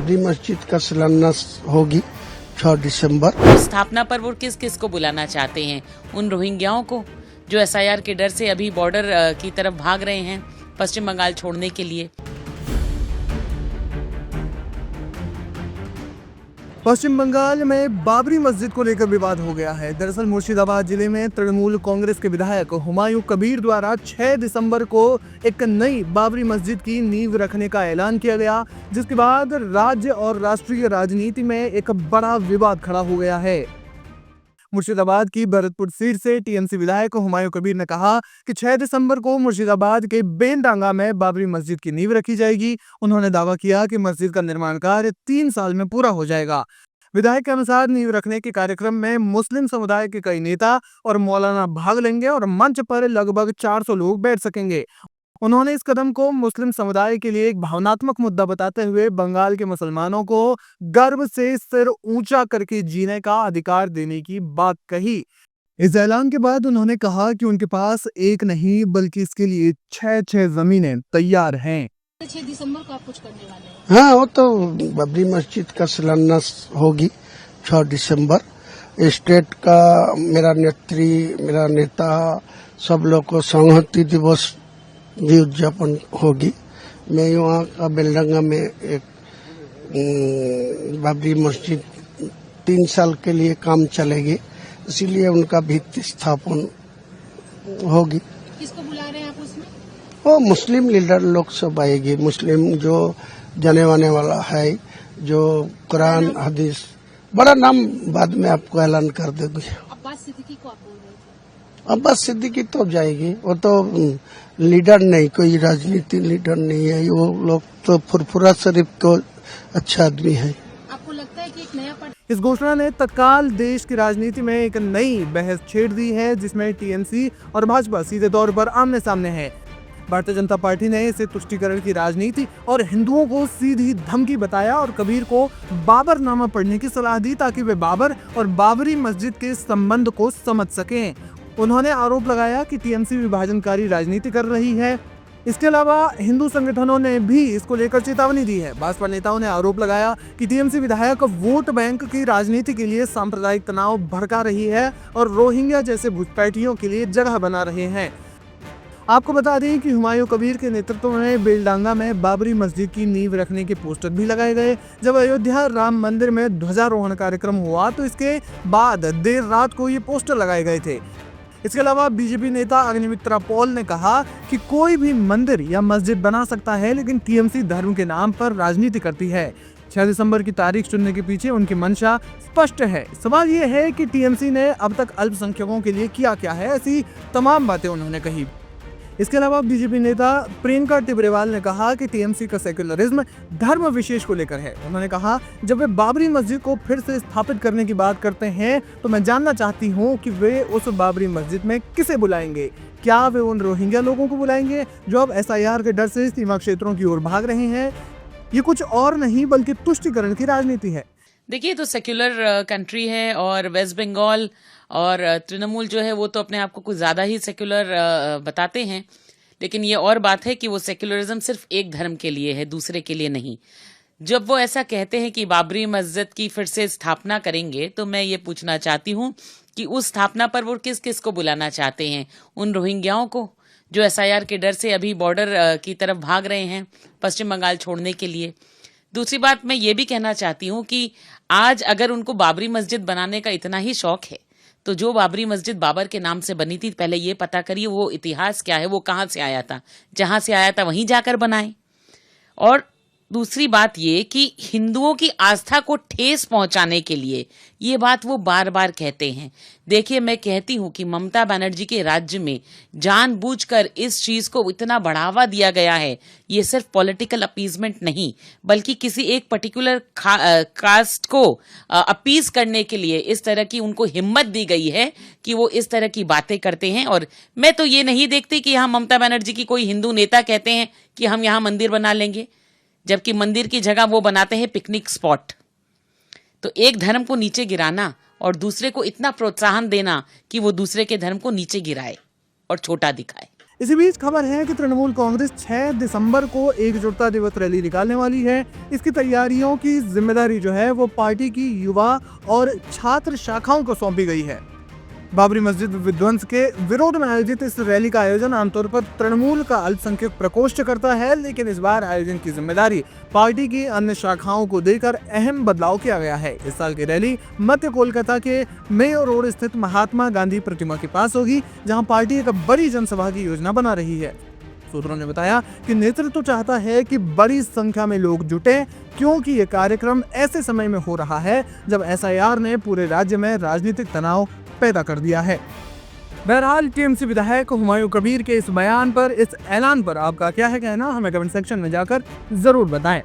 बाबरी मस्जिद का शिलान्यास होगी 6 दिसंबर। स्थापना पर वो किस किस को बुलाना चाहते हैं? उन रोहिंग्याओं को जो एसआईआर के डर से अभी बॉर्डर की तरफ भाग रहे हैं पश्चिम बंगाल छोड़ने के लिए। पश्चिम बंगाल में बाबरी मस्जिद को लेकर विवाद हो गया है। दरअसल मुर्शिदाबाद जिले में तृणमूल कांग्रेस के विधायक हुमायूं कबीर द्वारा 6 दिसंबर को एक नई बाबरी मस्जिद की नींव रखने का ऐलान किया गया, जिसके बाद राज्य और राष्ट्रीय राजनीति में एक बड़ा विवाद खड़ा हो गया है। मुर्शिदाबाद की भरतपुर सीट से टीएमसी विधायक हुमायूं कबीर ने कहा कि 6 दिसंबर को मुर्शिदाबाद के बेनडांगा में बाबरी मस्जिद की नींव रखी जाएगी। उन्होंने दावा किया कि मस्जिद का निर्माण कार्य 3 साल में पूरा हो जाएगा। विधायक के अनुसार नींव रखने के कार्यक्रम में मुस्लिम समुदाय के कई नेता और मौलाना भाग लेंगे और मंच पर लगभग 400 लोग बैठ सकेंगे। उन्होंने इस कदम को मुस्लिम समुदाय के लिए एक भावनात्मक मुद्दा बताते हुए बंगाल के मुसलमानों को गर्व से सिर ऊंचा करके जीने का अधिकार देने की बात कही। इस ऐलान के बाद उन्होंने कहा कि उनके पास एक नहीं बल्कि इसके लिए 6 जमीनें तैयार हैं। 6 दिसंबर को आप कुछ करने वाले हैं? हाँ, वो तो बाबरी मस्जिद का शिलान्यास होगी 6 दिसंबर। स्टेट का मेरा नेता सब लोग को संहति दिवस भी उद्यापन होगी। मैं यहाँ का बेलडंगा में एक बाबरी मस्जिद 3 साल के लिए काम चलेगी, इसीलिए उनका भित्ति स्थापन होगी। किसको बुला रहे हैं आप उसमें? वो मुस्लिम लीडर लोग सब आएगी। मुस्लिम जो जाने वाने वाला है, जो कुरान हदीस, बड़ा नाम बाद में आपको ऐलान कर देंगे। अब्बास सिद्दीकी को आप बोल रहे थे? अब्बास सिद्दीकी तो जाएगी, वो तो लीडर नहीं, कोई राजनीति लीडर नहीं है। वो लोग तो फुरफुरा शरीफ को अच्छा आदमी है। आपको लगता है कि एक नया इस घोषणा ने तत्काल देश की राजनीति में एक नई बहस छेड़ दी है, जिसमें टीएमसी और भाजपा सीधे तौर पर आमने सामने है। भारतीय जनता पार्टी ने इसे तुष्टीकरण की राजनीति और हिंदुओं को सीधी धमकी बताया और कबीर को बाबरनामा पढ़ने की सलाह दी ताकि वे बाबर और बाबरी मस्जिद के संबंध को समझ सकें। उन्होंने आरोप लगाया कि टीएमसी विभाजनकारी राजनीति कर रही है। इसके अलावा हिंदू संगठनों ने भी इसको लेकर चेतावनी दी है। भाजपा नेताओं ने आरोप लगाया कि टीएमसी विधायक वोट बैंक की राजनीति के लिए सांप्रदायिक तनाव भड़का रही है और रोहिंग्या जैसे घुसपैठियों के लिए जगह बना रहे हैं। आपको बता दें कि हुमायूं कबीर के नेतृत्व में बेलडांगा में बाबरी मस्जिद की नींव रखने के पोस्टर भी लगाए गए। जब अयोध्या राम मंदिर में ध्वजारोहण कार्यक्रम हुआ तो इसके बाद देर रात को ये पोस्टर लगाए गए थे। इसके अलावा बीजेपी नेता अग्निमित्रा पॉल ने कहा कि कोई भी मंदिर या मस्जिद बना सकता है, लेकिन टीएमसी धर्म के नाम पर राजनीति करती है। 6 दिसंबर की तारीख चुनने के पीछे उनकी मंशा स्पष्ट है। सवाल ये है कि टीएमसी ने अब तक अल्पसंख्यकों के लिए किया क्या है, ऐसी तमाम बातें उन्होंने कही। इसके अलावा बीजेपी नेता प्रियंका टिब्रेवाल ने कहा कि टीएमसी का सेक्युलरिज्म धर्म विशेष को लेकर है। उन्होंने कहा, जब वे बाबरी मस्जिद को फिर से स्थापित करने की बात करते हैं तो मैं जानना चाहती हूं कि वे उस बाबरी मस्जिद में किसे बुलाएंगे। क्या वे उन रोहिंग्या लोगों को बुलाएंगे जो अब एसआईआर के डर से सीमा क्षेत्रों की ओर भाग रहे हैं? ये कुछ और नहीं बल्कि तुष्टीकरण की राजनीति है। देखिए, तो सेक्युलर कंट्री है और वेस्ट बंगाल और तृणमूल जो है वो तो अपने आप को कुछ ज्यादा ही सेक्युलर बताते हैं, लेकिन ये और बात है कि वो सेक्युलरिज्म सिर्फ एक धर्म के लिए है, दूसरे के लिए नहीं। जब वो ऐसा कहते हैं कि बाबरी मस्जिद की फिर से स्थापना करेंगे, तो मैं ये पूछना चाहती हूँ कि उस स्थापना पर वो किस किस को बुलाना चाहते हैं? उन रोहिंग्याओं को जो एसआईआर के डर से अभी बॉर्डर की तरफ भाग रहे हैं पश्चिम बंगाल छोड़ने के लिए। दूसरी बात मैं ये भी कहना चाहती हूँ कि आज अगर उनको बाबरी मस्जिद बनाने का इतना ही शौक है तो जो बाबरी मस्जिद बाबर के नाम से बनी थी, पहले ये पता करिए वो इतिहास क्या है, वो कहाँ से आया था। जहां से आया था वहीं जाकर बनाए। और दूसरी बात ये कि हिंदुओं की आस्था को ठेस पहुंचाने के लिए ये बात वो बार बार कहते हैं। देखिए, मैं कहती हूं कि ममता बनर्जी के राज्य में जानबूझकर इस चीज को इतना बढ़ावा दिया गया है। ये सिर्फ पॉलिटिकल अपीजमेंट नहीं, बल्कि किसी एक पर्टिकुलर कास्ट को अपीज करने के लिए इस तरह की उनको हिम्मत दी गई है कि वो इस तरह की बातें करते हैं। और मैं तो ये नहीं देखती कि यहाँ ममता बनर्जी की कोई हिंदू नेता कहते हैं कि हम यहाँ मंदिर बना लेंगे, जबकि मंदिर की जगह वो बनाते हैं पिकनिक स्पॉट। तो एक धर्म को नीचे गिराना और दूसरे को इतना प्रोत्साहन देना कि वो दूसरे के धर्म को नीचे गिराए और छोटा दिखाए। इसी बीच खबर है कि तृणमूल कांग्रेस 6 दिसंबर को एकजुटता दिवस रैली निकालने वाली है। इसकी तैयारियों की जिम्मेदारी जो है वो पार्टी की युवा और छात्र शाखाओं को सौंपी गई है। बाबरी मस्जिद विध्वंस के विरोध में आयोजित इस रैली का आयोजन आमतौर पर तृणमूल का अल्पसंख्यक प्रकोष्ठ करता है, लेकिन इस बार आयोजन की जिम्मेदारी पार्टी की अन्य शाखाओं को देकर अहम बदलाव किया गया है। इस साल की रैली मध्य कोलकाता के मेयो रोड स्थित महात्मा गांधी प्रतिमा के पास होगी, जहां पार्टी एक बड़ी जनसभा की योजना बना रही है। सूत्रों ने बताया कि नेतृत्व चाहता है कि बड़ी संख्या में लोग जुटे, क्योंकि ये कार्यक्रम ऐसे समय में हो रहा है जब एसआईआर ने पूरे राज्य में राजनीतिक तनाव पैदा कर दिया है। बहरहाल टीएमसी विधायक हुमायूं कबीर के इस बयान पर, इस ऐलान पर आपका क्या है कहना, हमें कमेंट सेक्शन में जाकर जरूर बताएं।